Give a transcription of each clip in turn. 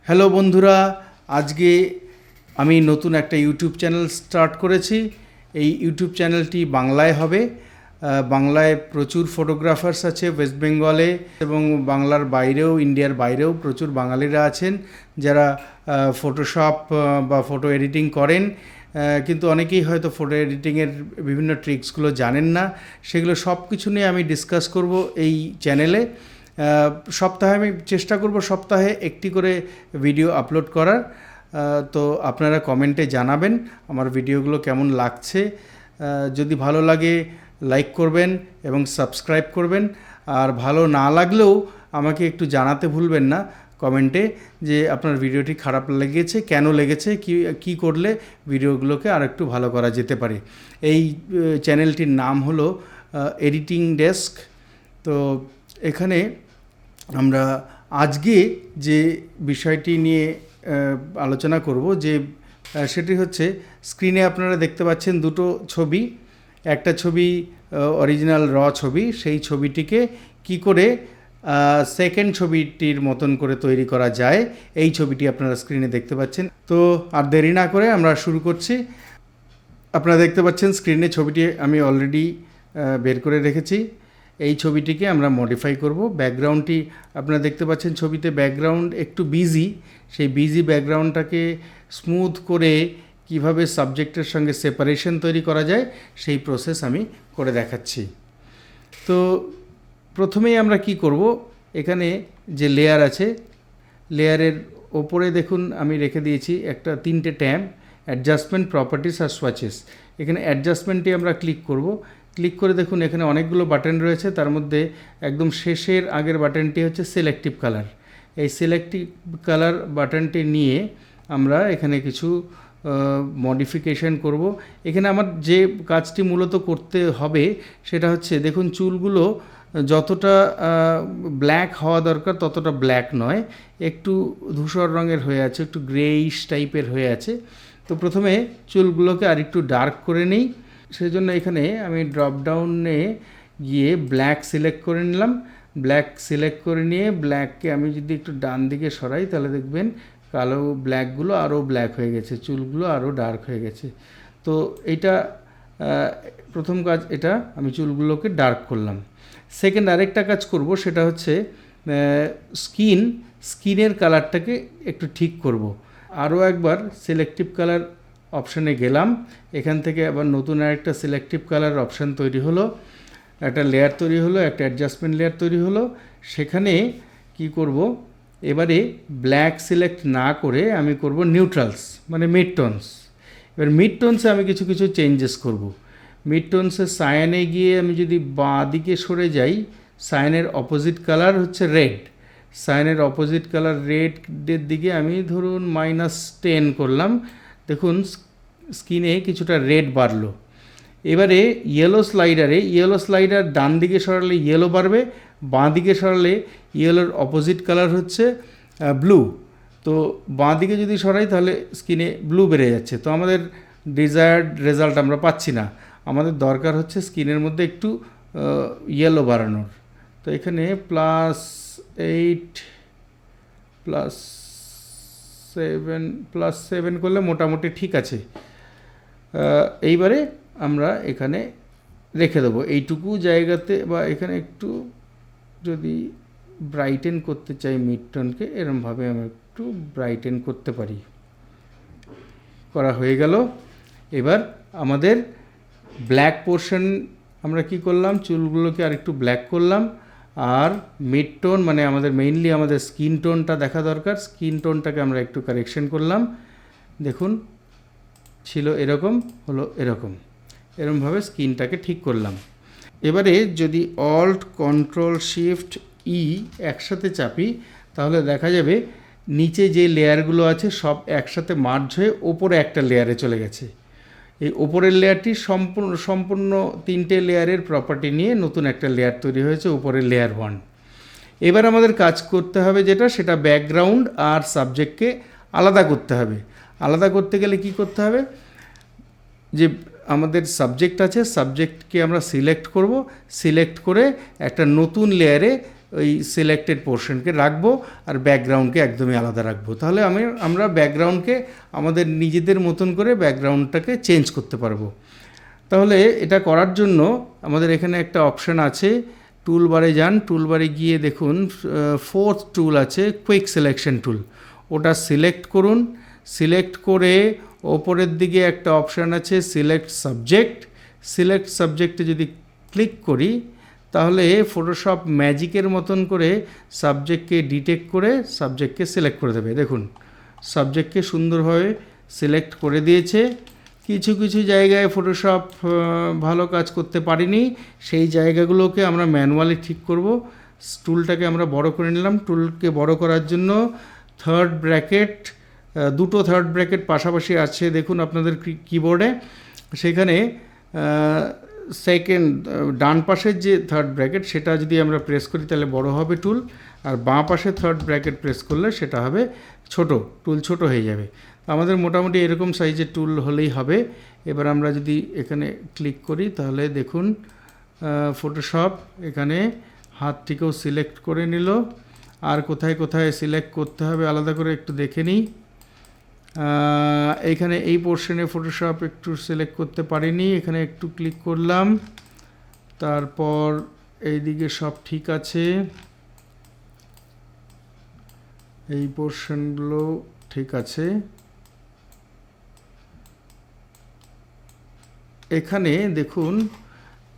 Hello বন্ধুরা, আজকে আমি নতুন একটা ইউটিউব চ্যানেল স্টার্ট করেছি। এই ইউটিউব চ্যানেলটি বাংলায় হবে। বাংলায় প্রচুর ফটোগ্রাফার্স আছে ওয়েস্ট বেঙ্গলে এবং বাংলার বাইরেও, ইন্ডিয়ার বাইরেও প্রচুর বাঙালিরা আছেন যারা ফটোশপ বা ফটো এডিটিং করেন, কিন্তু অনেকেই হয়তো ফটো এডিটিংয়ের বিভিন্ন ট্রিক্সগুলো জানেন না। সেগুলো সব কিছু নিয়ে আমি ডিসকাস করব এই চ্যানেলে। সপ্তাহে আমি চেষ্টা করব সপ্তাহে একটি করে ভিডিও আপলোড করার। তো আপনারা কমেন্টে জানাবেন আমার ভিডিওগুলো কেমন লাগছে। যদি ভালো লাগে লাইক করবেন এবং সাবস্ক্রাইব করবেন, আর ভালো না লাগলেও আমাকে একটু জানাতে ভুলবেন না কমেন্টে যে আপনার ভিডিওটি খারাপ লেগেছে, কেন লেগেছে, কি করলে ভিডিওগুলোকে আর একটু ভালো করা যেতে পারে। এই চ্যানেলটির নাম হলো এডিটিং ডেস্ক। তো এখানে আমরা আজকে যে বিষয়টি নিয়ে আলোচনা করব, যে সেটি হচ্ছে, স্ক্রিনে আপনারা দেখতে পাচ্ছেন দুটো ছবি। একটা ছবি অরিজিনাল ছবি, সেই ছবিটিকে কি করে সেকেন্ড ছবিটির মতন করে তৈরি করা যায়, এই ছবিটি আপনারা স্ক্রিনে দেখতে পাচ্ছেন। তো আর দেরি না করে আমরা শুরু করছি। আপনারা দেখতে পাচ্ছেন স্ক্রিনে ছবিটি আমি অলরেডি বের করে রেখেছি। এই ছবিটিকে আমরা মডিফাই করব। ব্যাকগ্রাউন্ডটি আপনারা দেখতে পাচ্ছেন ছবিতে ব্যাকগ্রাউন্ড একটু বিজি। সেই বিজি ব্যাকগ্রাউন্ডটাকে স্মুথ করে কিভাবে সাবজেক্টের সঙ্গে সেপারেশন তৈরি করা যায় সেই প্রসেস আমি করে দেখাচ্ছি। তো প্রথমেই আমরা কি করব, এখানে যে লেয়ার আছে, লেয়ারের ওপরে দেখুন আমি রেখে দিয়েছি একটা 3টে ট্যাব, অ্যাডজাস্টমেন্ট, প্রপার্টিস আর সোয়াচেস। এখানে অ্যাডজাস্টমেন্টে আমরা ক্লিক করব। ক্লিক করে দেখুন এখানে অনেকগুলো বাটন রয়েছে, তার মধ্যে একদম শেষের আগের বাটনটি হচ্ছে সিলেক্টিভ কালার। এই সিলেক্টিভ কালার বাটনটি নিয়ে আমরা এখানে কিছু মডিফিকেশন করব। এখানে আমার যে কাজটি মূলত করতে হবে সেটা হচ্ছে, দেখুন চুলগুলো যতটা ব্ল্যাক হওয়া দরকার ততটা ব্ল্যাক নয়, একটু ধূসর রঙের হয়ে আছে, একটু গ্রেইশ টাইপের হয়ে আছে। তো প্রথমে চুলগুলোকে আর একটু ডার্ক করে নিই। সেজন্য এখানে আমি ড্রপডাউনে গিয়ে ব্ল্যাক সিলেক্ট করে নিলাম। ব্ল্যাক সিলেক্ট করে নিয়ে ব্ল্যাককে আমি যদি একটু ডান দিকে সরাই তাহলে দেখবেন কালো ব্ল্যাকগুলো আরও ব্ল্যাক হয়ে গেছে, চুলগুলো আরও ডার্ক হয়ে গেছে। তো এটা প্রথম কাজ, এটা আমি চুলগুলোকে ডার্ক করলাম। সেকেন্ড আরেকটা কাজ করব, সেটা হচ্ছে স্কিনের কালারটাকে একটু ঠিক করব। আরও একবার সিলেক্টিভ কালার অপশানে গেলাম, এখান থেকে আবার নতুন আরেকটা সিলেক্টিভ কালার অপশান তৈরি হলো, একটা লেয়ার তৈরি হলো, একটা অ্যাডজাস্টমেন্ট লেয়ার তৈরি হলো। সেখানে কি করব, এবারে ব্ল্যাক সিলেক্ট না করে আমি করব নিউট্রালস, মানে মিড টোনস। এবার মিড টোনসে আমি কিছু চেঞ্জেস করব। মিড টোনসে সায়ানে গিয়ে আমি যদি বাঁ দিকে সরে যাই, সায়ানের অপোজিট কালার হচ্ছে রেড। সায়ানের অপোজিট কালার রেডের দিকে আমি ধরুন -10 করলাম। দেখুন স্কিনে কিছুটা রেড বাড়লো। এবারে ইয়েলো স্লাইডার ডান দিকে সরালে ইয়েলো বাড়বে, বাঁ দিকে সরালে ইয়েলোর অপোজিট কালার হচ্ছে ব্লু। তো বাঁ দিকে যদি সরাই তাহলে স্কিনে ব্লু বেড়ে যাচ্ছে। তো আমাদের ডিজায়ার্ড রেজাল্ট আমরা পাচ্ছি না। আমাদের দরকার হচ্ছে স্কিনের মধ্যে একটু ইয়েলো বাড়ানোর। তো এখানে +8 +7 করলে মোটামুটি ঠিক আছে। এইবারে আমরা এখানে রেখে দেবো এইটুকু জায়গাতে, বা এখানে একটু যদি ব্রাইটেন করতে চাই মিড টোনকে, এরমভাবে আমরা একটু ব্রাইটেন করতে পারি। করা হয়ে গেল। এবার আমাদের ব্ল্যাক পোর্শন আমরা কি করলাম, চুলগুলোকে আর একটু ব্ল্যাক করলাম, আর মিড টোন মানে আমাদের মেইনলি আমাদের স্কিন টোনটা দেখা দরকার, স্কিন টোনটাকে আমরা একটু কারেকশন করলাম। দেখুন ছিল এরকম, হলো এরকমভাবে স্কিনটাকে ঠিক করলাম। এবারে যদি অল্ট কন্ট্রোল শিফট ই একসাথে চাপি তাহলে দেখা যাবে নিচে যে লেয়ারগুলো আছে সব একসাথে মার্জ হয়ে ওপরে একটা লেয়ারে চলে গেছে। এই ওপরের লেয়ারটি সম্পূর্ণ 3টে লেয়ারের প্রপার্টি নিয়ে নতুন একটা লেয়ার তৈরি হয়েছে, উপরের লেয়ার 1। এবার আমাদের কাজ করতে হবে সেটা ব্যাকগ্রাউন্ড আর সাবজেক্টকে আলাদা করতে হবে। আলাদা করতে গেলে কি করতে হবে, যে আমাদের সাবজেক্ট আছে, সাবজেক্টকে আমরা সিলেক্ট করব। সিলেক্ট করে একটা নতুন লেয়ারে ওই সিলেক্টেড পোর্শনকে রাখবো আর ব্যাকগ্রাউন্ডকে একদমই আলাদা রাখবো। তাহলে আমরা ব্যাকগ্রাউন্ডকে আমাদের নিজেদের মতন করে ব্যাকগ্রাউন্ডটাকে চেঞ্জ করতে পারবো। তাহলে এটা করার জন্য আমাদের এখানে একটা অপশান আছে, টুলবারে যান, টুলবারে গিয়ে দেখুন ফোর্থ টুল আছে কুইক সিলেকশন টুল, ওটা সিলেক্ট করুন। সিলেক্ট করে ওপরের দিকে একটা অপশান আছে সিলেক্ট সাবজেক্ট, সিলেক্ট সাবজেক্টে যদি ক্লিক করি তাহলে ফটোশপ ম্যাজিকের মতন করে সাবজেক্টকে ডিটেক্ট করে সাবজেক্টকে সিলেক্ট করে দেবে। দেখুন সাবজেক্টকে সুন্দরভাবে সিলেক্ট করে দিয়েছে। কিছু কিছু জায়গায় ফটোশপ ভালো কাজ করতে পারিনি, সেই জায়গাগুলোকে আমরা ম্যানুয়ালি ঠিক করব। টুলটাকে আমরা বড় করে নিলাম। টুলকে বড় করার জন্য থার্ড ব্র্যাকেট, দুটো থার্ড ব্র্যাকেট পাশাপাশি আছে দেখুন আপনাদের কিবোর্ডে, সেখানে সেকেন্ড ডান পাশের যে থার্ড ব্র্যাকেট সেটা যদি আমরা প্রেস করি তাহলে বড় হবে টুল, আর বাঁ পাশে থার্ড ব্র্যাকেট প্রেস করলে সেটা হবে ছোট, টুল ছোট হয়ে যাবে। আমাদের মোটামুটি এরকম সাইজের টুল হলেই হবে। এবার আমরা যদি এখানে ক্লিক করি তাহলে দেখুন ফটোশপ এখানে হাতটিকেও সিলেক্ট করে নিল। আর কোথায় কোথায় সিলেক্ট করতে হবে আলাদা করে একটু দেখে নিই। এইখানে এই পোর্শনে ফটোশপ একটু সিলেক্ট করতে পারিনি, এখানে একটু ক্লিক করলাম, তারপর এইদিকে সব ঠিক আছে, এই পোর্শনগুলো ঠিক আছে। এখানে দেখুন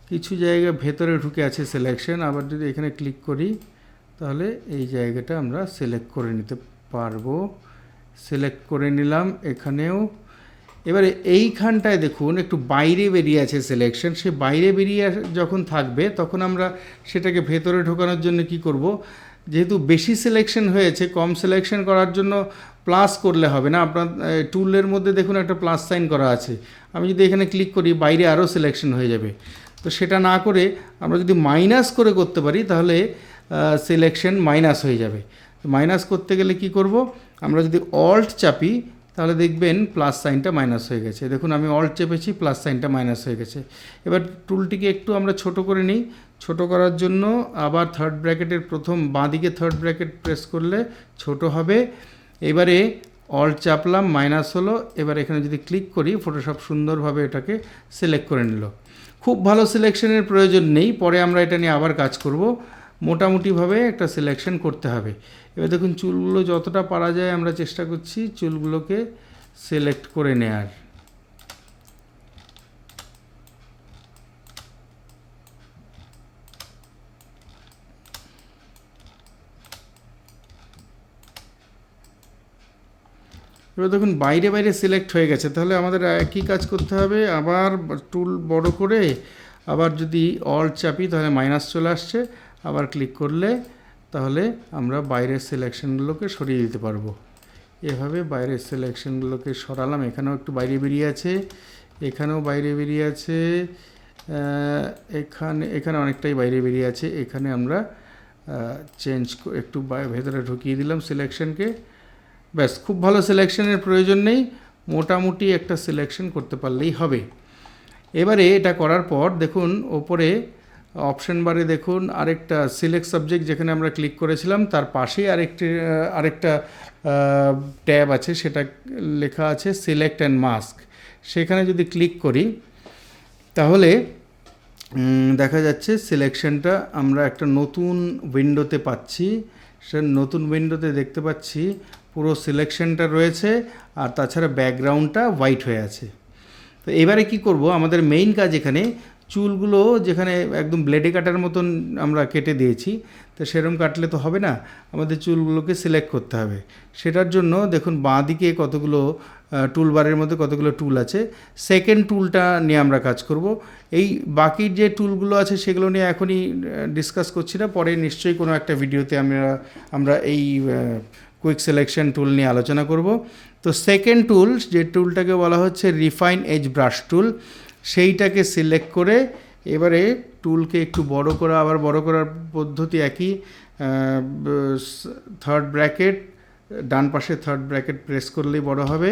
কিছু জায়গা ভেতরে ঢুকে আছে সিলেকশন, আবার যদি এখানে ক্লিক করি তাহলে এই জায়গাটা আমরা সিলেক্ট করে নিতে পারবো। সিলেক্ট করে নিলাম এখানেও। এবারে এইখানটায় দেখুন একটু বাইরে বেরিয়ে আছে সিলেকশন, সে বাইরে বেরিয়ে যখন থাকবে তখন আমরা সেটাকে ভেতরে ঢোকানোর জন্য কি করব, যেহেতু বেশি সিলেকশন হয়েছে কম সিলেকশন করার জন্য প্লাস করলে হবে না। আপনার টুলের মধ্যে দেখুন একটা প্লাস সাইন করা আছে, আমি যদি এখানে ক্লিক করি বাইরে আরও সিলেকশন হয়ে যাবে। তো সেটা না করে আমরা যদি মাইনাস করে করতে পারি তাহলে সিলেকশন মাইনাস হয়ে যাবে। মাইনাস করতে গেলে কি করব, আমরা যদি অল্ট চাপি তাহলে দেখবেন প্লাস সাইনটা মাইনাস হয়ে গেছে। দেখুন আমি অল্ট চেপেছি, প্লাস সাইনটা মাইনাস হয়ে গেছে। এবার টুলটিকে একটু আমরা ছোট করে নিই। ছোট করার জন্য আবার থার্ড ব্র্যাকেটের প্রথম বাঁদিকে থার্ড ব্র্যাকেট প্রেস করলে ছোট হবে। এবারে অল্ট চাপলাম, মাইনাস হলো। এবার এখানে যদি ক্লিক করি ফটোশপ সুন্দরভাবে এটাকে সিলেক্ট করে নিল। খুব ভালো সিলেকশনের প্রয়োজন নেই, পরে আমরা এটা নিয়ে আবার কাজ করব। মোটামুটিভাবে একটা সিলেকশন করতে হবে। এবার দেখুন চুলগুলো যতটা পারা যায় আমরা চেষ্টা করছি চুলগুলোকে সিলেক্ট করে নেয়ার। এবার দেখুন বাইরে বাইরে সিলেক্ট হয়ে গেছে। তাহলে আমাদের একই কাজ করতে হবে, আবার টুল বড় করে আবার যদি অল্ট চাপি তাহলে মাইনাস চলে আসছে, আবার ক্লিক করলে তাহলে আমরা বাইরের সিলেকশনগুলোকে সরিয়ে দিতে পারবো। এভাবে বাইরের সিলেকশনগুলোকে সরালাম। এখানেও একটু বাইরে বেরিয়ে আছে, এখানেও বাইরে বেরিয়ে আছে, এখানে অনেকটাই বাইরে বেরিয়ে আছে। এখানে আমরা চেঞ্জ একটু ভেতরে ঢুকিয়ে দিলাম সিলেকশনকে। ব্যাস, খুব ভালো সিলেকশনের প্রয়োজন নেই, মোটামুটি একটা সিলেকশন করতে পারলেই হবে। এবারে এটা করার পর দেখুন ওপরে অপশন বারে দেখুন আরেকটা সিলেক্ট সাবজেক্ট যেখানে আমরা ক্লিক করেছিলাম তার পাশেই আরেকটা ট্যাব আছে, সেটা লেখা আছে সিলেক্ট অ্যান্ড মাস্ক। সেখানে যদি ক্লিক করি তাহলে দেখা যাচ্ছে সিলেকশনটা আমরা একটা নতুন উইন্ডোতে পাচ্ছি। সে নতুন উইন্ডোতে দেখতে পাচ্ছি পুরো সিলেকশনটা রয়েছে, আর তাছাড়া ব্যাকগ্রাউন্ডটা হোয়াইট হয়ে আছে। তো এবারে কি করব, আমাদের মেইন কাজ এখানে চুলগুলো যেখানে একদম ব্লেডে কাটার মতন আমরা কেটে দিয়েছি, তো সেরকম কাটলে তো হবে না, আমাদের চুলগুলোকে সিলেক্ট করতে হবে। সেটার জন্য দেখুন বাঁ দিকে কতগুলো টুলবারের মধ্যে কতগুলো টুল আছে, সেকেন্ড টুলটা নিয়ে আমরা কাজ করব। এই বাকি যে টুলগুলো আছে সেগুলো নিয়ে এখনই ডিসকাস করছি না, পরে নিশ্চয়ই কোনো একটা ভিডিওতে আমরা এই কুইক সিলেকশন টুল নিয়ে আলোচনা করব। তো সেকেন্ড টুল, যে টুলটাকে বলা হচ্ছে রিফাইন এজ ব্রাশ টুল, সেইটাকে সিলেক্ট করে এবারে টুলকে একটু বড় করা, আবার বড় করার পদ্ধতি একই, থার্ড ব্র্যাকেট ডান পাশে থার্ড ব্র্যাকেট প্রেস করলেই বড় হবে।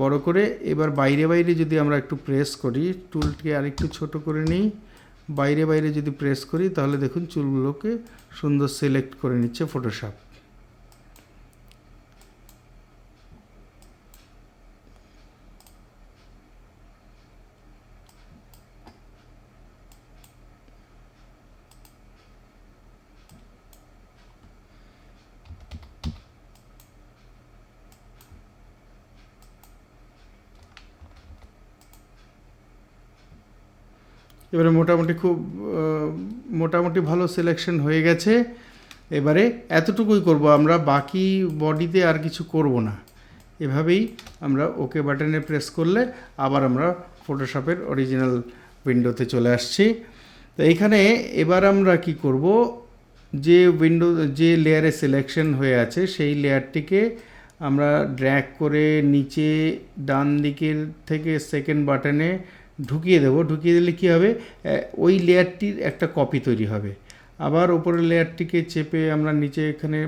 বড় করে এবার বাইরে বাইরে যদি আমরা একটু প্রেস করি, টুলটিকে আরেকটু ছোট করে নিই, বাইরে বাইরে যদি প্রেস করি তাহলে দেখুন চুলগুলোকে সুন্দর সিলেক্ট করে নিচ্ছে ফটোশপ। এবারে মোটামুটি ভালো সিলেকশন হয়ে গেছে। এবারে এতটুকুই করব আমরা, বাকি বডিতে আর কিছু করব না। এভাবেই আমরা ওকে বাটনে প্রেস করলে আবার আমরা ফটোশপের অরিজিনাল উইন্ডোতে চলে আসছি। তো এইখানে এবার আমরা কি করব, যে লেয়ারে সিলেকশন হয়ে আছে সেই লেয়ারটিকে আমরা ড্র্যাগ করে নিচে ডান দিকের থেকে সেকেন্ড বাটনে ঢুকিয়ে দেব। ঢুকিয়ে দিলে কী হবে, ওই লেয়ারটির একটা কপি তৈরি হবে। আবার ওপরের লেয়ারটিকে চেপে আমরা নিচে এখানে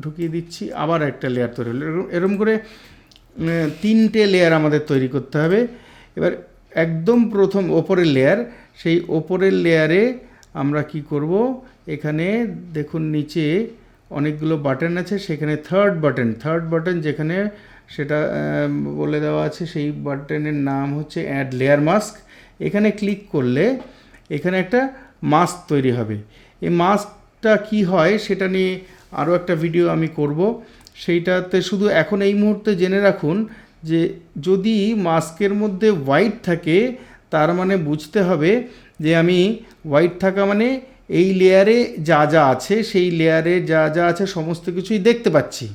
ঢুকিয়ে দিচ্ছি, আবার একটা লেয়ার তৈরি হলো। এরকম করে 3টে লেয়ার আমাদের তৈরি করতে হবে। এবার একদম প্রথম ওপরের লেয়ার, সেই ওপরের লেয়ারে আমরা কি করব, এখানে দেখুন নিচে অনেকগুলো বাটন আছে, সেখানে থার্ড বাটন যেখানে সেটা বলে দেওয়া আছে, সেই বাটনের নাম হচ্ছে অ্যাড লেয়ার মাস্ক। এখানে ক্লিক করলে এখানে একটা মাস্ক তৈরি হবে। এই মাস্কটা কি হয় সেটা নিয়ে আরও একটা ভিডিও আমি করব। সেইটাতে শুধু এখন এই মুহূর্তে জেনে রাখুন যে যদি মাস্কের মধ্যে হোয়াইট থাকে তার মানে বুঝতে হবে যে আমি হোয়াইট থাকা মানে এই লেয়ারে যা যা আছে সেই লেয়ারে যা যা আছে সমস্ত কিছুই দেখতে পাচ্ছি।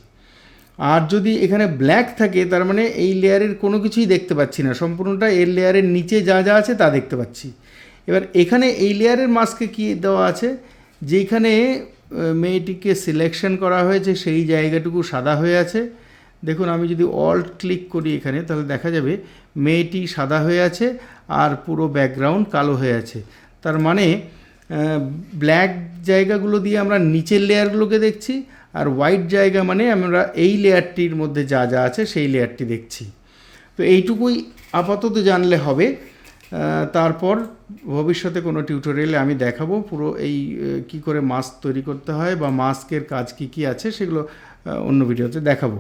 আর যদি এখানে ব্ল্যাক থাকে তার মানে এই লেয়ারের কোনো কিছুই দেখতে পাচ্ছি না, সম্পূর্ণটা এর লেয়ারের নিচে যা যা আছে তা দেখতে পাচ্ছি। এবার এখানে এই লেয়ারের মাস্কে কি দেওয়া আছে, যেখানে মেয়েটিকে সিলেকশন করা হয়েছে সেই জায়গাটুকু সাদা হয়ে আছে। দেখুন আমি যদি অল্ট ক্লিক করি এখানে তাহলে দেখা যাবে মেয়েটি সাদা হয়ে আছে আর পুরো ব্যাকগ্রাউন্ড কালো হয়ে আছে। তার মানে ব্ল্যাক জায়গাগুলো দিয়ে আমরা নিচের লেয়ারগুলোকে দেখছি, আর হোয়াইট জায়গা মানে আমরা এই লেয়ারটির মধ্যে যা যা আছে সেই লেয়ারটি দেখছি। তো এইটুকুই আপাতত জানলে হবে। তারপর ভবিষ্যতে কোনো টিউটোরিয়ালে আমি দেখাবো পুরো এই কি করে মাস্ক তৈরি করতে হয় বা মাস্কের কাজ কি আছে সেগুলো অন্য ভিডিওতে দেখাবো।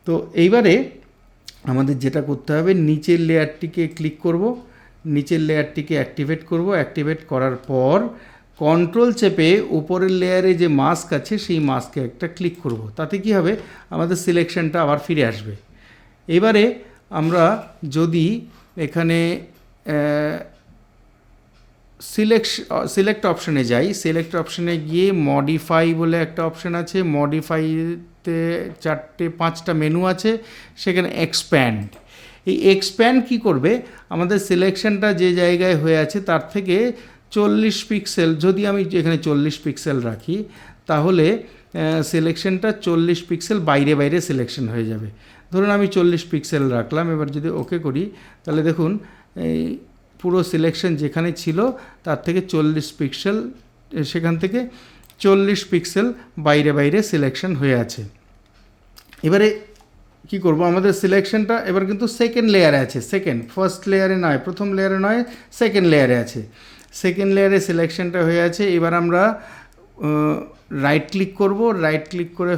তো এইবারে আমাদের যেটা করতে হবে, নিচের লেয়ারটিকে ক্লিক করব, নিচের লেয়ারটিকে অ্যাক্টিভেট করব। অ্যাক্টিভেট করার পর কন্ট্রোল চেপে উপরের লেয়ারে যে মাস্ক আছে সেই মাস্কে একটা ক্লিক করব। তাতে কি হবে, আমাদের সিলেকশনটা আবার ফিরে আসবে। এবারে আমরা যদি এখানে সিলেক্ট অপশানে যাই, সিলেক্ট অপশানে গিয়ে মডিফাই বলে একটা অপশান আছে, মডিফাইতে 4-5টা মেনু আছে, সেখানে এক্সপ্যান্ড। এই এক্সপ্যান্ড কি করবে, আমাদের সিলেকশনটা যে জায়গায় হয়ে আছে তার থেকে 40 পিক্সেল, যদি আমি এখানে 40 পিক্সেল রাখি তাহলে সিলেকশনটা 40 পিক্সেল বাইরে সিলেকশন হয়ে যাবে। ধরুন আমি 40 পিক্সেল রাখলাম। এবার যদি ওকে করি তাহলে দেখুন এই পুরো সিলেকশন যেখানে ছিল তার থেকে 40 পিক্সেল, সেখান থেকে 40 পিক্সেল বাইরে সিলেকশন হয়ে আছে। এবারে কি করব, আমাদের সিলেকশনটা এবার কিন্তু সেকেন্ড লেয়ারে আছে, ফার্স্ট লেয়ারে নয়, প্রথম লেয়ারে নয়, সেকেন্ড লেয়ারে আছে। সেকেন্ড লেয়ারে সিলেকশনটা হয়ে আছে। এবার আমরা রাইট ক্লিক করব, রাইট ক্লিক করে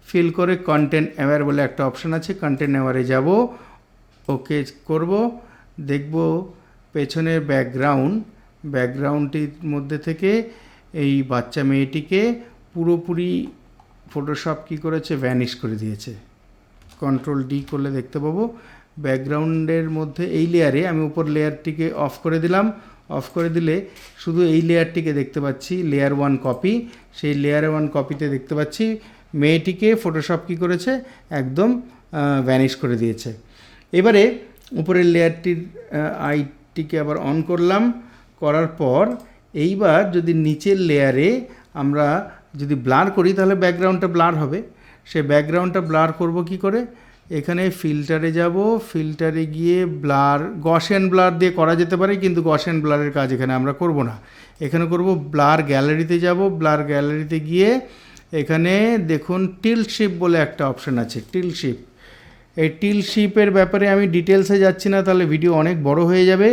ফিল করে কন্টেন্ট অ্যাওয়্যার বলে একটা অপশান আছে, কন্টেন্ট অ্যাওয়্যারে যাব, ওকে করব। দেখব পেছনের ব্যাকগ্রাউন্ডটির মধ্যে থেকে এই বাচ্চা মেয়েটিকে পুরোপুরি ফটোশপ কী করেছে, ভ্যানিশ করে দিয়েছে। কন্ট্রোল ডি করলে দেখতে পাবো ব্যাকগ্রাউন্ডের মধ্যে এই লেয়ারে আমি উপর লেয়ারটিকে অফ করে দিলাম। অফ করে দিলে শুধু এই লেয়ারটিকে দেখতে পাচ্ছি, লেয়ার 1 কপি। সেই লেয়ার 1 কপিতে দেখতে পাচ্ছি মেয়েটিকে ফটোশপ কী করেছে, একদম ভ্যানিশ করে দিয়েছে। এবারে উপরের লেয়ারটির আইটিকে আবার অন করলাম, করার পর এইবার যদি নিচের লেয়ারে আমরা যদি ব্লার করি তাহলে ব্যাকগ্রাউন্ডটা ব্লার হবে। সে ব্যাকগ্রাউন্ডটা ব্লার করব কি করে, এখানে ফিল্টারে যাব, ফিল্টারে গিয়ে ব্লার, গসেন ব্লার দিয়ে করা যেতে পারে, কিন্তু গসেন ব্লারের কাজ এখানে আমরা করব না। এখানে করব ব্লার গ্যালারিতে যাব, ব্লার গ্যালারিতে গিয়ে এখানে দেখুন টিল্ট শিপ বলে একটা অপশান আছে, টিল্ট শিপ। এই টিল্ট শিপের ব্যাপারে আমি ডিটেলসে যাচ্ছি না, তাহলে ভিডিও অনেক বড় হয়ে যাবে।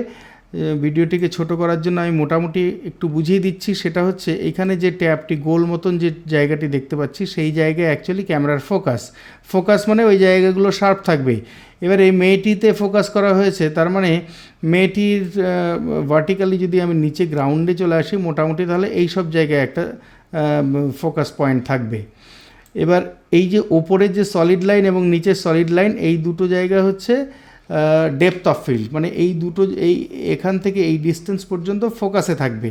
ভিডিওটিকে ছোট করার জন্য আমি মোটামুটি একটু বুঝিয়ে দিচ্ছি। সেটা হচ্ছে এখানে যে ট্যাবটি গোল মতন যে জায়গাটি দেখতে পাচ্ছি সেই জায়গায় অ্যাকচুয়ালি ক্যামেরার ফোকাস মানে ওই জায়গাগুলো শার্প থাকবে। এবার এই মেয়েটিতে ফোকাস করা হয়েছে, তার মানে মেয়েটির ভার্টিক্যালি যদি আমি নিচে গ্রাউন্ডে চলে আসি মোটামুটি, তাহলে এই সব জায়গায় একটা ফোকাস পয়েন্ট থাকবে। এবার এই যে ওপরের যে সলিড লাইন এবং নিচের সলিড লাইন, এই দুটো জায়গা হচ্ছে ডেপথ অফ ফিল্ড, মানে এই দুটো এখান থেকে এই ডিস্টেন্স পর্যন্ত ফোকাসে থাকবে,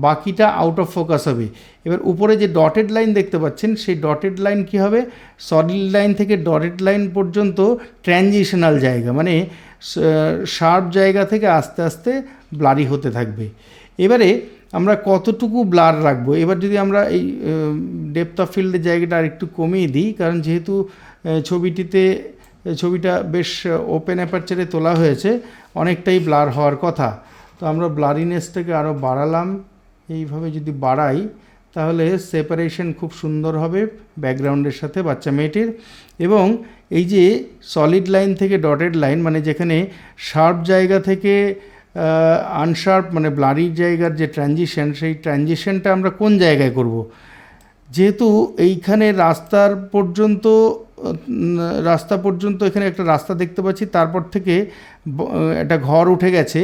বাকিটা আউট অফ ফোকাস হবে। এবার উপরে যে ডটেড লাইন দেখতে পাচ্ছেন সেই ডটেড লাইন কী হবে, সলিড লাইন থেকে ডটেড লাইন পর্যন্ত ট্রানজিশনাল জায়গা, মানে শার্প জায়গা থেকে আস্তে আস্তে ব্লারি হতে থাকবে। এবারে আমরা কতটুকু ব্লার রাখবো, এবার যদি আমরা এই ডেপথ অফ ফিল্ডের জায়গাটা আর একটু কমিয়ে দিই, কারণ যেহেতু ছবিটা বেশ ওপেন অ্যাপারচারে তোলা হয়েছে, অনেকটাই ব্লার হওয়ার কথা। তো আমরা ব্লারিনেসটাকে আরও বাড়ালাম। এইভাবে যদি বাড়াই তাহলে সেপারেশন খুব সুন্দর হবে ব্যাকগ্রাউন্ডের সাথে বাচ্চা মেয়েটির। এবং এই যে সলিড লাইন থেকে ডটেড লাইন, মানে যেখানে শার্প জায়গা থেকে আনশার্প মানে ব্লারির জায়গার যে ট্রানজিশন, সেই ট্রানজিশনটা আমরা কোন জায়গায় করব। যেহেতু এইখানে রাস্তা পর্যন্ত এখানে একটা রাস্তা দেখতে পাচ্ছি, তারপর থেকে একটা ঘর উঠে গেছে,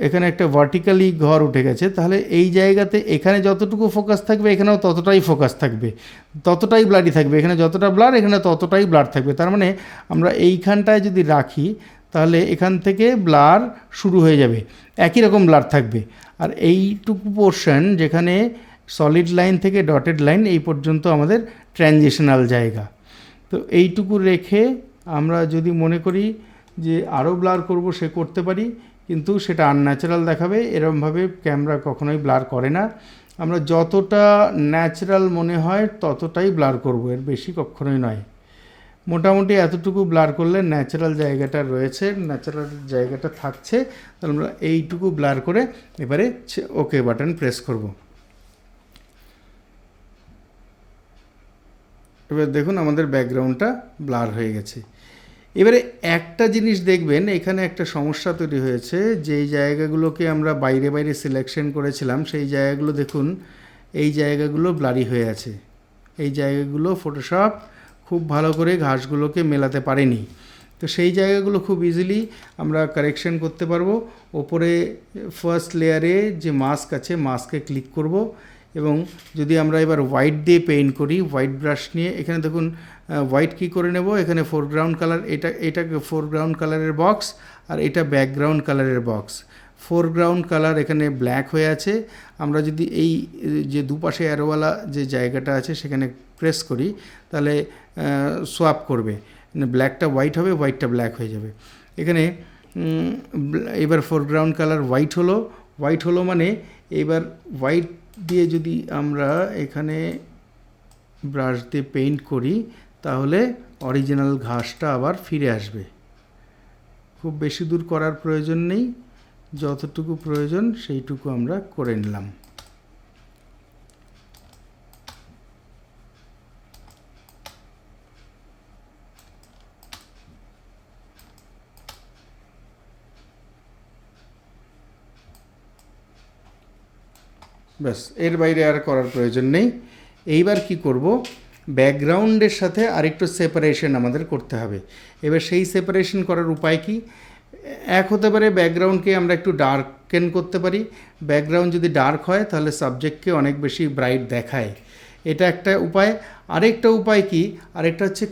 এখানে একটা ভার্টিক্যালি ঘর উঠে গেছে, তাহলে এই জায়গাতে এখানে যতটুকু ফোকাস থাকবে এখানেও ততটাই ফোকাস থাকবে, ততটাই ব্লারি থাকবে। এখানে যতটা ব্লার এখানে ততটাই ব্লার থাকবে। তার মানে আমরা এইখানটায় যদি রাখি তাহলে এখান থেকে ব্লার শুরু হয়ে যাবে, একই রকম ব্লার থাকবে। আর এইটুকু পোর্শন যেখানে সলিড লাইন থেকে ডটেড লাইন এই পর্যন্ত আমাদের ট্রানজিশনাল জায়গা। তো এইটুকু রেখে আমরা যদি মনে করি যে আরও ব্লার করব সে করতে পারি, কিন্তু সেটা আনন্যাচারাল দেখাবে। এরমভাবে ক্যামেরা কখনোই ব্লার করে না। আমরা যতটা ন্যাচারাল মনে হয় ততটাই ব্লার করব, এর বেশি কখনোই নয়। মোটামুটি এতটুকু ব্লার করলে ন্যাচারাল জায়গাটা রয়েছে, ন্যাচারাল জায়গাটা থাকছে। তাহলে আমরা এইটুকু ব্লার করে এবারে ওকে বাটন প্রেস করব। এবার দেখুন আমাদের ব্যাকগ্রাউন্ডটা ব্লার হয়ে গেছে। এবারে একটা জিনিস দেখবেন, এখানে একটা সমস্যা তৈরি হয়েছে। যেই জায়গাগুলোকে আমরা বাইরে সিলেকশন করেছিলাম সেই জায়গাগুলো দেখুন, এই জায়গাগুলো ব্লারি হয়ে আছে। এই জায়গাগুলো ফটোশপ খুব ভালো করে ঘাসগুলোকে মেলাতে পারেনি। তো সেই জায়গাগুলো খুব ইজিলি আমরা কারেকশন করতে পারবো। ওপরে ফার্স্ট লেয়ারে যে মাস্ক আছে, মাস্কে ক্লিক করব এবং যদি আমরা এবার হোয়াইট দিয়ে পেইন্ট করি, হোয়াইট ব্রাশ নিয়ে এখানে দেখুন হোয়াইট কী করে নেব, এখানে ফোরগ্রাউন্ড কালার, এটাকে ফোরগ্রাউন্ড কালারের বক্স আর এটা ব্যাকগ্রাউন্ড কালারের বক্স। ফোরগ্রাউন্ড কালার এখানে ব্ল্যাক হয়ে আছে। আমরা যদি এই যে দুপাশে অ্যারোওয়ালা যে জায়গাটা আছে সেখানে প্রেস করি তাহলে সোয়াপ করবে, ব্ল্যাকটা হোয়াইট হবে, হোয়াইটটা ব্ল্যাক হয়ে যাবে। এখানে এবার ফোরগ্রাউন্ড কালার হোয়াইট হলো মানে এবার হোয়াইট দিয়ে যদি আমরা এখানে ব্রাশ দিয়ে পেইন্ট করি তাহলে অরিজিনাল ঘাসটা আবার ফিরে আসবে। খুব বেশি দূর করার প্রয়োজন নেই, যতটুকু প্রয়োজন সেইটুকু আমরা করে নিলাম। ব্যাস, এর বাইরে আর করার প্রয়োজন নেই। এইবার কি করব, ব্যাকগ্রাউন্ডের সাথে আরেকটু সেপারেশন আমাদের করতে হবে। এবার সেই সেপারেশন করার উপায় কি? এক হতে পারে ব্যাকগ্রাউন্ডকে আমরা একটু ডার্কেন করতে পারি। ব্যাকগ্রাউন্ড যদি ডার্ক হয় তাহলে সাবজেক্টকে অনেক বেশি ব্রাইট দেখায়, এটা একটা উপায়। আরেকটা উপায় কি, আরেকটা হচ্ছে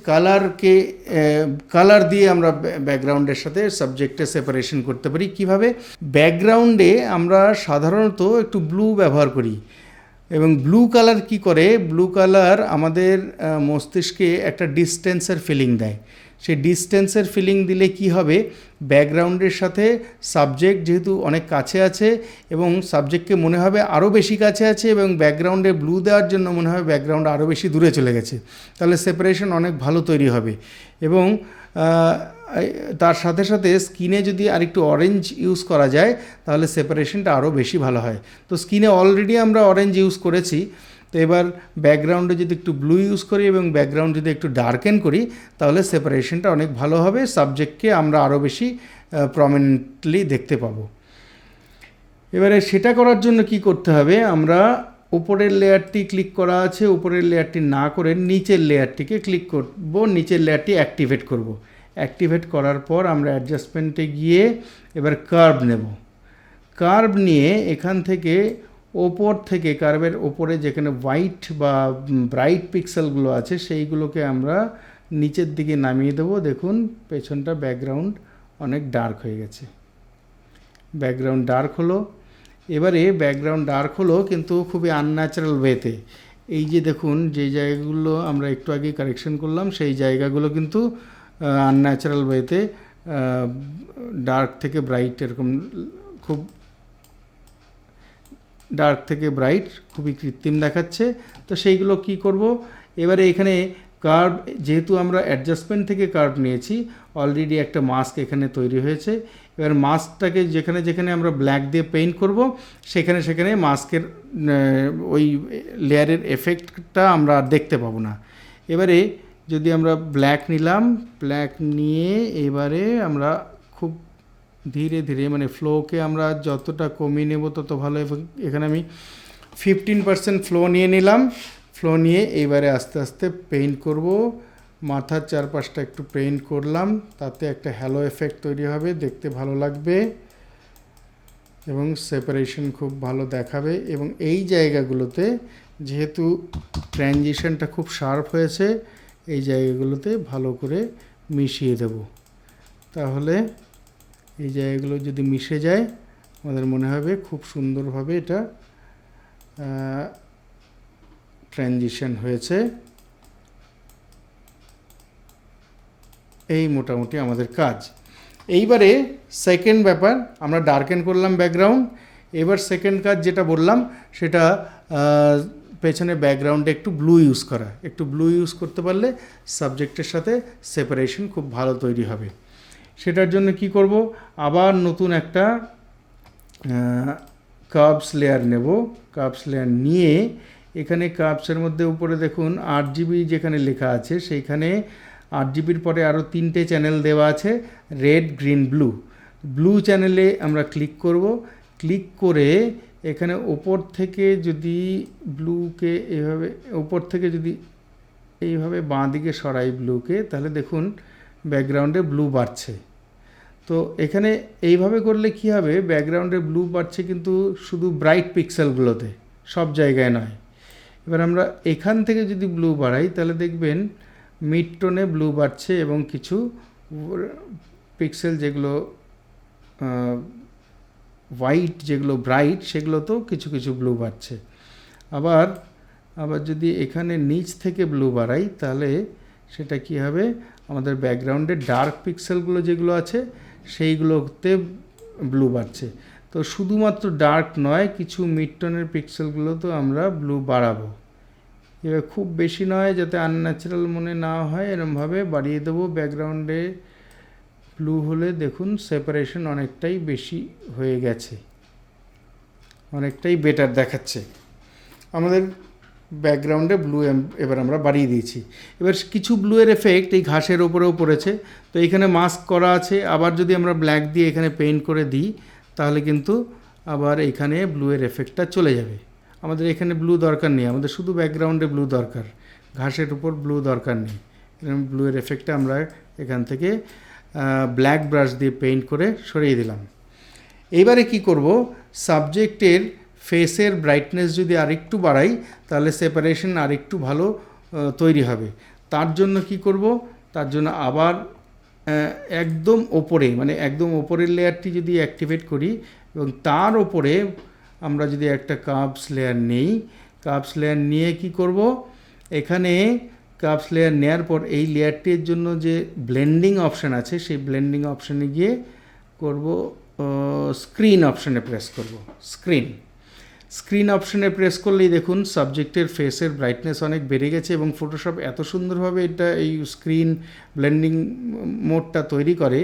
কালার দিয়ে আমরা ব্যাকগ্রাউন্ডের সাথে সাবজেক্টের সেপারেশন করতে পারি। কিভাবে? ব্যাকগ্রাউন্ডে আমরা সাধারণত একটু ব্লু ব্যবহার করি এবং ব্লু কালার কি করে, ব্লু কালার আমাদের মস্তিষ্কে একটা ডিস্টেন্সের ফিলিং দেয়। সেই ডিস্টেন্সের ফিলিং দিলে কি হবে, ব্যাকগ্রাউন্ডের সাথে সাবজেক্ট যেহেতু অনেক কাছে আছে এবং সাবজেক্টকে মনে হবে আরও বেশি কাছে আছে এবং ব্যাকগ্রাউন্ডে ব্লু দেওয়ার জন্য মনে হবে ব্যাকগ্রাউন্ড আরও বেশি দূরে চলে গেছে, তাহলে সেপারেশন অনেক ভালো তৈরি হবে। এবং তার সাথে সাথে স্কিনে যদি আরেকটু অরেঞ্জ ইউজ করা যায় তাহলে সেপারেশনটা আরও বেশি ভালো হয়। তো স্কিনে অলরেডি আমরা অরেঞ্জ ইউজ করেছি, তো এবার ব্যাকগ্রাউন্ডে যদি একটু ব্লু ইউজ করি এবং ব্যাকগ্রাউন্ড যদি একটু ডার্কেন করি তাহলে সেপারেশনটা অনেক ভালো হবে, সাবজেক্টকে আমরা আরও বেশি প্রমিনেন্টলি দেখতে পাবো। এবারে সেটা করার জন্য কি করতে হবে, আমরা উপরের লেয়ারটি ক্লিক করা আছে, উপরের লেয়ারটি না করে নিচের লেয়ারটিকে ক্লিক করব, নিচের লেয়ারটি অ্যাক্টিভেট করব। অ্যাক্টিভেট করার পর আমরা অ্যাডজাস্টমেন্টে গিয়ে এবার কার্ভ নেব। কার্ভ নিয়ে এখান থেকে ওপর থেকে কার্ভের ওপরে যেখানে হোয়াইট বা ব্রাইট পিক্সেলগুলো আছে সেইগুলোকে আমরা নিচের দিকে নামিয়ে দেবো। দেখুন পেছনটা ব্যাকগ্রাউন্ড অনেক ডার্ক হয়ে গেছে, ব্যাকগ্রাউন্ড ডার্ক হলো। এবারে ব্যাকগ্রাউন্ড ডার্ক হলো কিন্তু খুবই আনন্যাচারাল ওয়েতে। এই যে দেখুন যে জায়গাগুলো আমরা একটু আগে কারেকশন করলাম সেই জায়গাগুলো কিন্তু আনন্যাচারাল ওয়েতে ডার্ক থেকে ব্রাইট, এরকম খুব ডার্ক থেকে ব্রাইট খুবই কৃত্রিম দেখাচ্ছে। তো সেইগুলো কি করব, এবারে এখানে কার্ভ, যেহেতু আমরা অ্যাডজাস্টমেন্ট থেকে কার্ভ নিয়েছি, অলরেডি একটা মাস্ক এখানে তৈরি হয়েছে। এবার মাস্কটাকে যেখানে যেখানে আমরা ব্ল্যাক দিয়ে পেইন্ট করব সেখানে সেখানে মাস্কের ওই লেয়ারের এফেক্টটা আমরা আর দেখতে পাবো না। এবারে যদি আমরা ব্ল্যাক নিলাম, ব্ল্যাক নিয়ে এবারে আমরা খুব ধীরে ধীরে মানে ফ্লোকে আমরা যতটা কমিয়ে নেব তত ভালো। এখানে আমি 15% ফ্লো নিয়ে নিলাম। ফ্লো নিয়ে এবারে আস্তে আস্তে পেইন্ট করব। মাথার চারপাশটা একটু পেইন্ট করলাম, তাতে একটা হ্যালো এফেক্ট তৈরি হবে, দেখতে ভালো লাগবে এবং সেপারেশন খুব ভালো দেখাবে। এবং এই জায়গাগুলোতে যেহেতু ট্রানজিশনটা খুব শার্প হয়েছে, এই জায়গাগুলোতে ভালো করে মিশিয়ে দেব। তাহলে এই জায়গাগুলো যদি মিশে যায় আমাদের মনে হবে খুব সুন্দরভাবে এটা ট্রানজিশন হয়েছে। এই মোটামুটি আমাদের কাজ। এইবারে সেকেন্ড ব্যাপার, আমরা ডার্কেন করলাম ব্যাকগ্রাউন্ড। এবার সেকেন্ড কাজ যেটা বললাম সেটা পেছনে ব্যাকগ্রাউন্ডে একটু ব্লু ইউজ করা। একটু ব্লু ইউজ করতে পারলে সাবজেক্টের সাথে সেপারেশন খুব ভালো তৈরি হবে। সেটার জন্য কি করব, আবার নতুন একটা কার্ভস লেয়ার নেব। কার্ভস লেয়ার নিয়ে এখানে কার্ভসের মধ্যে উপরে দেখুন 8GB যেখানে লেখা আছে সেইখানে 8GBর পরে আরও 3টে চ্যানেল দেওয়া আছে, রেড, গ্রিন, ব্লু। ব্লু চ্যানেলে আমরা ক্লিক করব। ক্লিক করে এখানে ওপর থেকে যদি ব্লুকে এইভাবে ওপর থেকে যদি এইভাবে বাঁ দিকে সরাই ব্লুকে, তাহলে দেখুন ব্যাকগ্রাউন্ডে ব্লু বাড়ছে। তো এখানে এইভাবে করলে কি হবে, ব্যাকগ্রাউন্ডে ব্লু বাড়ছে কিন্তু শুধু ব্রাইট পিক্সেলগুলোতে, সব জায়গায় নয়। এবার আমরা এখান থেকে যদি ব্লু বাড়াই তাহলে দেখবেন মিড টোনে ব্লু বাড়ছে এবং কিছু পিক্সেল যেগুলো হোয়াইট, যেগুলো ব্রাইট, সেগুলোতেও কিছু কিছু ব্লু বাড়ছে। আবার যদি এখানে নিচ থেকে ব্লু বাড়াই তাহলে সেটা কি হবে, আমাদের ব্যাকগ্রাউন্ডে ডার্ক পিক্সেলগুলো যেগুলো আছে সেইগুলোতে ব্লু বাড়ছে। তো শুধুমাত্র ডার্ক নয়, কিছু মিড টোনের পিক্সেলগুলোতেও আমরা ব্লু বাড়াবো। এবার খুব বেশি নয়, যাতে আনন্যাচারাল মনে না হয়, এরমভাবে বাড়িয়ে দেবো। ব্যাকগ্রাউন্ডে ব্লু হলে দেখুন সেপারেশন অনেকটাই বেশি হয়ে গেছে, অনেকটাই বেটার দেখাচ্ছে। আমাদের ব্যাকগ্রাউন্ডে ব্লু এবার আমরা বাড়িয়ে দিয়েছি। এবার কিছু ব্লুয়ের এফেক্ট এই ঘাসের ওপরেও পড়েছে, তো এখানে মাস্ক করা আছে। আবার যদি আমরা ব্ল্যাক দিয়ে এখানে পেইন্ট করে দিই তাহলে কিন্তু আবার এখানে ব্লুয়ের এফেক্টটা চলে যাবে। আমাদের এখানে ব্লু দরকার নেই, আমাদের শুধু ব্যাকগ্রাউন্ডে ব্লু দরকার, ঘাসের উপর ব্লু দরকার নেই। এরকম ব্লুয়ের এফেক্টটা আমরা এখান থেকে ব্ল্যাক ব্রাশ দিয়ে পেইন্ট করে সরিয়ে দিলাম। এইবারে কি করব, সাবজেক্টের ফেসের ব্রাইটনেস যদি আরেকটু বাড়াই তাহলে সেপারেশন আরেকটু ভালো তৈরি হবে। তার জন্য কি করব, তার জন্য আবার একদম ওপরে মানে একদম ওপরের লেয়ারটি যদি অ্যাক্টিভেট করি এবং তার ওপরে আমরা যদি একটা কার্ভস লেয়ার নেই, কার্ভস লেয়ার নিয়ে কি করব, এখানে কার্ভস লেয়ার নেওয়ার পর এই লেয়ারটির জন্য যে ব্লেন্ডিং অপশান আছে সেই ব্লেন্ডিং অপশানে গিয়ে করব স্ক্রিন অপশানে প্রেস করব। স্ক্রিন অপশানে প্রেস করলেই দেখুন সাবজেক্টের ফেসের ব্রাইটনেস অনেক বেড়ে গেছে এবং ফটোশপ এত সুন্দরভাবে এটা এই স্ক্রিন ব্লেন্ডিং মোডটা তৈরি করে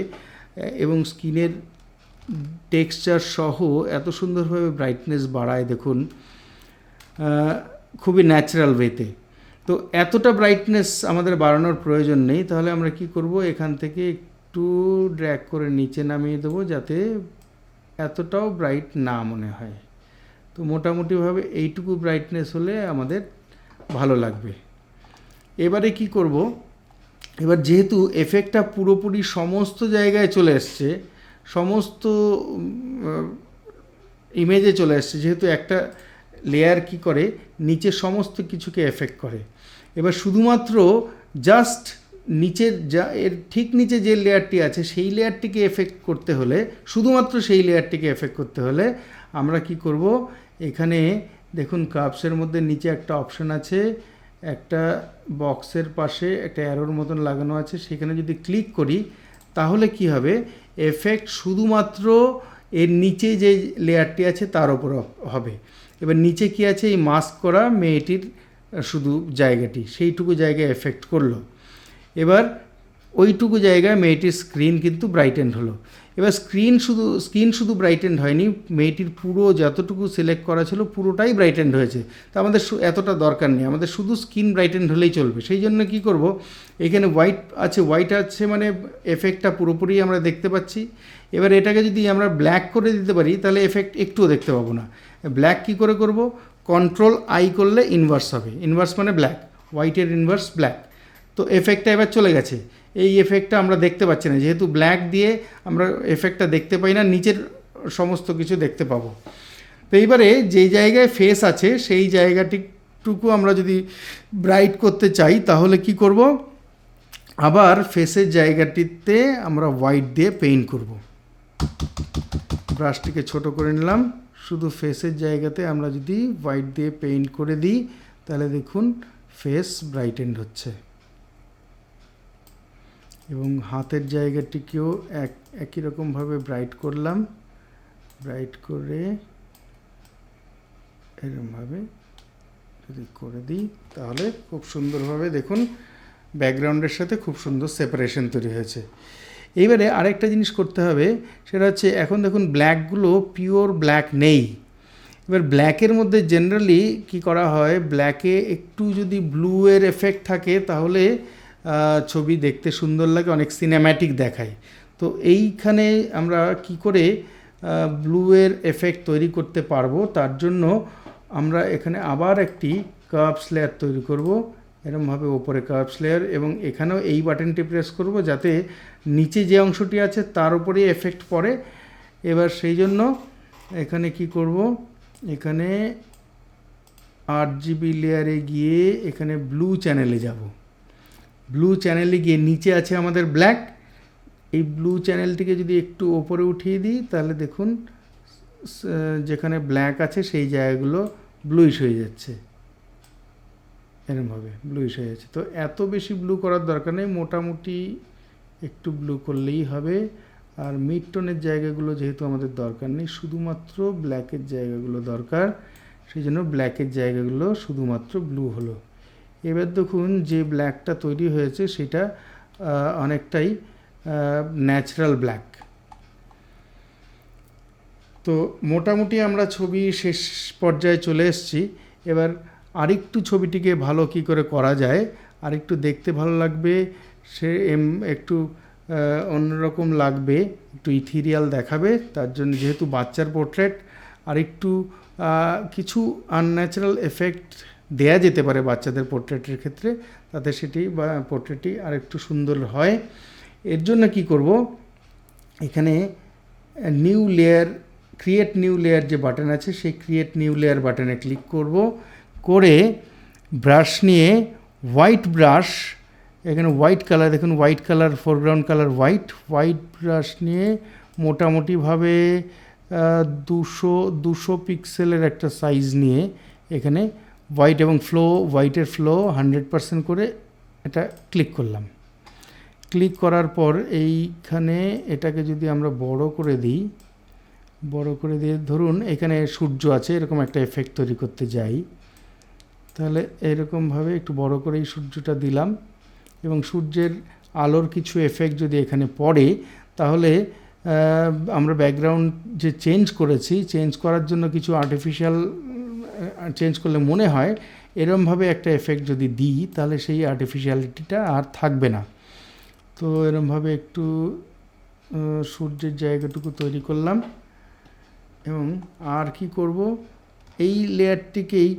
এবং স্ক্রিনের টেক্সচার সহ এত সুন্দরভাবে ব্রাইটনেস বাড়ায় দেখুন, খুবই ন্যাচারাল ওয়েতে। তো এতটা ব্রাইটনেস আমাদের বাড়ানোর প্রয়োজন নেই। তাহলে আমরা কি করব, এখান থেকে একটু ড্র্যাগ করে নিচে নামিয়ে দেবো যাতে এতটাও ব্রাইট না মনে হয়। তো মোটামুটিভাবে এইটুকু ব্রাইটনেস হলে আমাদের ভালো লাগবে। এবারে কি করব, এবার যেহেতু এফেক্টটা পুরোপুরি সমস্ত জায়গায় চলে এসছে, সমস্ত ইমেজে চলে আসছে, যেহেতু একটা লেয়ার কি করে নিচে সমস্ত কিছুকে এফেক্ট করে, এবার শুধুমাত্র জাস্ট নিচের এর ঠিক নিচে যে লেয়ারটি আছে সেই লেয়ারটিকে এফেক্ট করতে হলে, শুধুমাত্র সেই লেয়ারটিকে এফেক্ট করতে হলে আমরা কি করব, এখানে দেখুন কার্ভসের মধ্যে নিচে একটা অপশন আছে, একটা বক্সের পাশে একটা অ্যারোর মতন লাগানো আছে, সেখানে যদি ক্লিক করি তাহলে কি হবে, এফেক্ট শুধুমাত্র এর নিচে যে লেয়ারটি আছে তার উপর হবে। এবার নিচে কি আছে, এই মাস্ক করা মেয়েটির শুধু জায়গাটি, সেইটুকু জায়গায় এফেক্ট করলো। এবার ওইটুকু জায়গায় মেয়েটির স্ক্রিন কিন্তু ব্রাইটেন্ড হলো। এবার স্ক্রিন শুধু ব্রাইটেন্ড হয়নি, মেয়েটির পুরো যতটুকু সিলেক্ট করা ছিল পুরোটাই ব্রাইটেন্ড হয়েছে। তা আমাদের এতটা দরকার নেই, আমাদের শুধু স্ক্রিন ব্রাইটেন্ড হলেই চলবে। সেই জন্য কী করব, এখানে হোয়াইট আছে মানে এফেক্টটা পুরোপুরি আমরা দেখতে পাচ্ছি। এবার এটাকে যদি আমরা ব্ল্যাক করে দিতে পারি তাহলে এফেক্ট একটুও দেখতে পাবো না। ব্ল্যাক কী করে করব, কন্ট্রোল আই করলে ইনভার্স হবে, ইনভার্স মানে ব্ল্যাক, হোয়াইটের ইনভার্স ব্ল্যাক। তো এফেক্টটা এবার চলে গেছে, এই এফেক্টটা আমরা দেখতে পাচ্ছি না, যেহেতু ব্ল্যাক দিয়ে আমরা এফেক্টটা দেখতে পাই না, নিচের সমস্ত কিছু দেখতে পাবো। তো এইবারে যেই জায়গায় ফেস আছে সেই জায়গাটিটুকু আমরা যদি ব্রাইট করতে চাই তাহলে কি করব, আবার ফেসের জায়গাটিতে আমরা হোয়াইট দিয়ে পেইন্ট করব। ব্রাশটিকে ছোট করে নিলাম, শুধু ফেসের জায়গাতে আমরা যদি হোয়াইট দিয়ে পেইন্ট করে দিই তাহলে দেখুন ফেস ব্রাইটেন্ড হচ্ছে। এবং হাতের জায়গাটিকেও একই রকমভাবে ব্রাইট করলাম, ব্রাইট করে এরকমভাবে যদি করে দিই তাহলে খুব সুন্দরভাবে দেখুন ব্যাকগ্রাউন্ডের সাথে খুব সুন্দর সেপারেশন তৈরি হয়েছে। এইবারে আরেকটা জিনিস করতে হবে, সেটা হচ্ছে এখন দেখুন ব্ল্যাকগুলো পিওর ব্ল্যাক নেই। এবার ব্ল্যাকের মধ্যে জেনারেলি কি করা হয়, ব্ল্যাকে একটু যদি ব্লু এর এফেক্ট থাকে তাহলে ছবি দেখতে সুন্দর লাগে, অনেক সিনেম্যাটিক দেখায়। তো এইখানে আমরা কি করে ব্লু এর এফেক্ট তৈরি করতে পারবো, তার জন্য আমরা এখানে আবার একটি কার্ভস লেয়ার তৈরি করব, এরকমভাবে ওপরে কার্ভস লেয়ার, এবং এখানেও এই বাটনটি প্রেস করব যাতে নিচে যে অংশটি আছে তার উপরেই এফেক্ট পড়ে। এবার সেই জন্য এখানে কি করব, এখানে RGB লেয়ারে গিয়ে এখানে ব্লু চ্যানেলে যাব। ব্লু চ্যানেলে গিয়ে নিচে আছে আমাদের ব্ল্যাক, এই ব্লু চ্যানেলটিকে যদি একটু ওপরে উঠিয়ে দিই তাহলে দেখুন যেখানে ব্ল্যাক আছে সেই জায়গাগুলো ব্লুইশ হয়ে যাচ্ছে, এরকমভাবে ব্লুইশ হয়ে যাচ্ছে। তো এত বেশি ব্লু করার দরকার নেই, মোটামুটি একটু ব্লু করলেই হবে। আর মিড টোনের জায়গাগুলো যেহেতু আমাদের দরকার নেই, শুধুমাত্র ব্ল্যাকের জায়গাগুলো দরকার, সেই জন্য ব্ল্যাকের জায়গাগুলো শুধুমাত্র ব্লু হলো। এবার দেখুন যে ব্ল্যাকটা তৈরি হয়েছে সেটা অনেকটাই ন্যাচারাল ব্ল্যাক। তো মোটামুটি আমরা ছবি শেষ পর্যায়ে চলে এসেছি। এবার আরেকটু ছবিটিকে ভালো কি করে করা যায়, আরেকটু দেখতে ভালো লাগবে, সে একটু অন্যরকম লাগবে, একটু ইথিরিয়াল দেখাবে, তার জন্য যেহেতু বাচ্চার পোর্ট্রেট আরেকটু কিছু আনন্যাচারাল এফেক্ট দেয়া যেতে পারে বাচ্চাদের পোর্ট্রেটের ক্ষেত্রে, তাতে সেটি বা পোর্ট্রেটটি আরেকটু সুন্দর হয়। এর জন্য কি করব, এখানে new layer, create new layer যে বাটন আছে সেই ক্রিয়েট নিউ লেয়ার বাটনে ক্লিক করব, করে ব্রাশ নিয়ে হোয়াইট ব্রাশ, এখানে হোয়াইট কালার দেখুন, white colour foreground colour white brush নিয়ে মোটামুটিভাবে 200 পিক্সেলের একটা সাইজ নিয়ে এখানে হোয়াইট এবং হোয়াইটের ফ্লো 100% করে এটা ক্লিক করলাম। ক্লিক করার পর এইখানে এটাকে যদি আমরা বড় করে দিই, ধরুন এখানে সূর্য আছে, এরকম একটা এফেক্ট তৈরি করতে যাই, তাহলে এরকমভাবে একটু বড় করে এই সূর্যটা দিলাম, এবং সূর্যের আলোর কিছু এফেক্ট যদি এখানে পড়ে তাহলে আমরা ব্যাকগ্রাউন্ড যে চেঞ্জ করেছি, চেঞ্জ করার জন্য কিছু আর্টিফিশিয়াল চেঞ্জ করলে মনে হয় এরমভাবে একটা এফেক্ট যদি দিই তাহলে সেই আর্টিফিশিয়ালিটিটা আর থাকবে না। তো এরমভাবে একটু সূর্যের জায়গাটুকু তৈরি করলাম, এবং আর কি করব, এই লেয়ারটিকেই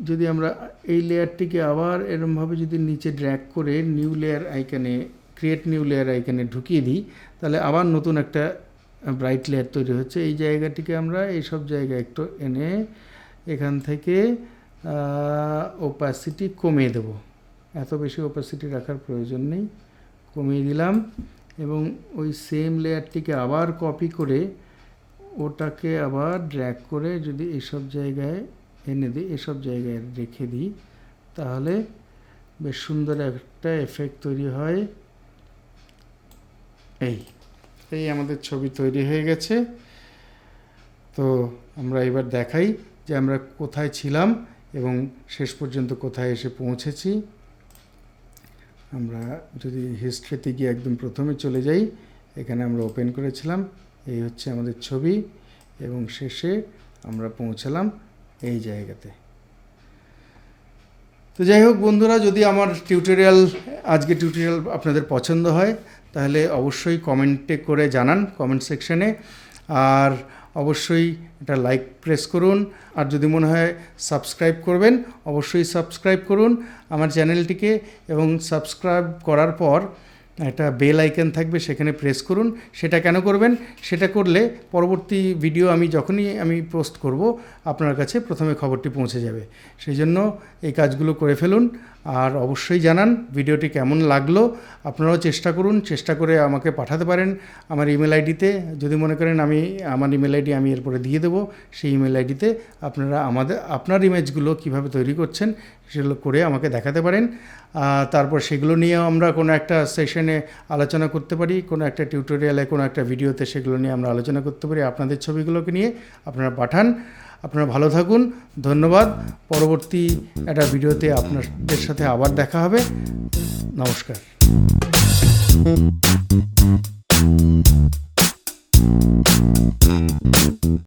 যদি আমরা এই লেয়ারটিকে আবার এরমভাবে যদি নিচে ড্র্যাগ করে নিউ লেয়ার আইকনে, ক্রিয়েট নিউ লেয়ার আইকনে ঢুকিয়ে দিই, তাহলে আবার নতুন একটা ব্রাইট লেয়ার তৈরি হচ্ছে। এই জায়গাটিকে আমরা এইসব জায়গায় একটু এনে এখান থেকে ওপাসিটি কমিয়ে দেব। এত বেশি ওপাসিটি রাখার প্রয়োজন নেই, কমিয়ে দিলাম। এবং ওই সেম লেয়ারটিকে আবার কপি করে ওটাকে আবার ড্র্যাগ করে যদি এইসব জায়গায় এনে দিই, এসব জায়গায় রেখে দিই, তাহলে বেশ সুন্দর একটা এফেক্ট তৈরি হয়। এই আমাদের ছবি তৈরি হয়ে গেছে। তো আমরা এবার দেখাই যে আমরা কোথায় ছিলাম এবং শেষ পর্যন্ত কোথায় এসে পৌঁছেছি। আমরা যদি হিস্ট্রিতে গিয়ে একদম প্রথমে চলে যাই, এখানে আমরা ওপেন করেছিলাম, এই হচ্ছে আমাদের ছবি, এবং শেষে আমরা পৌঁছালাম এই জায়গাতে। তো যাই হোক বন্ধুরা, যদি আমার আজকে টিউটোরিয়াল আপনাদের পছন্দ হয় তাহলে অবশ্যই কমেন্টে করে জানান কমেন্ট সেকশনে, আর অবশ্যই এটা লাইক প্রেস করুন, আর যদি মনে হয় সাবস্ক্রাইব করবেন অবশ্যই সাবস্ক্রাইব করুন আমার চ্যানেলটিকে, এবং সাবস্ক্রাইব করার পর একটা বেল আইকন থাকবে সেখানে প্রেস করুন। সেটা কেন করবেন? সেটা করলে পরবর্তী ভিডিও যখনই আমি পোস্ট করব আপনার কাছে প্রথমে খবরটি পৌঁছে যাবে। সেই জন্য এই কাজগুলো করে ফেলুন, আর অবশ্যই জানান ভিডিওটি কেমন লাগলো। আপনারাও চেষ্টা করে আমাকে পাঠাতে পারেন আমার ইমেল আইডিতে। যদি মনে করেন আমার ইমেল আইডি আমি এরপরে দিয়ে দেবো, সেই ইমেল আইডিতে আপনারা আপনার ইমেজগুলো কিভাবে তৈরি করছেন সেগুলো করে আমাকে দেখাতে পারেন। তারপর সেগুলো নিয়েও আমরা কোনো একটা সেশনে আলোচনা করতে পারি, কোনো একটা টিউটোরিয়ালে, কোনো একটা ভিডিওতে সেগুলো নিয়ে আমরা আলোচনা করতে পারি। আপনাদের ছবিগুলোকে নিয়ে আপনারা পাঠান। আপনারা ভালো থাকুন, ধন্যবাদ। পরবর্তী একটা ভিডিওতে আপনাদের সাথে আবার দেখা হবে। নমস্কার।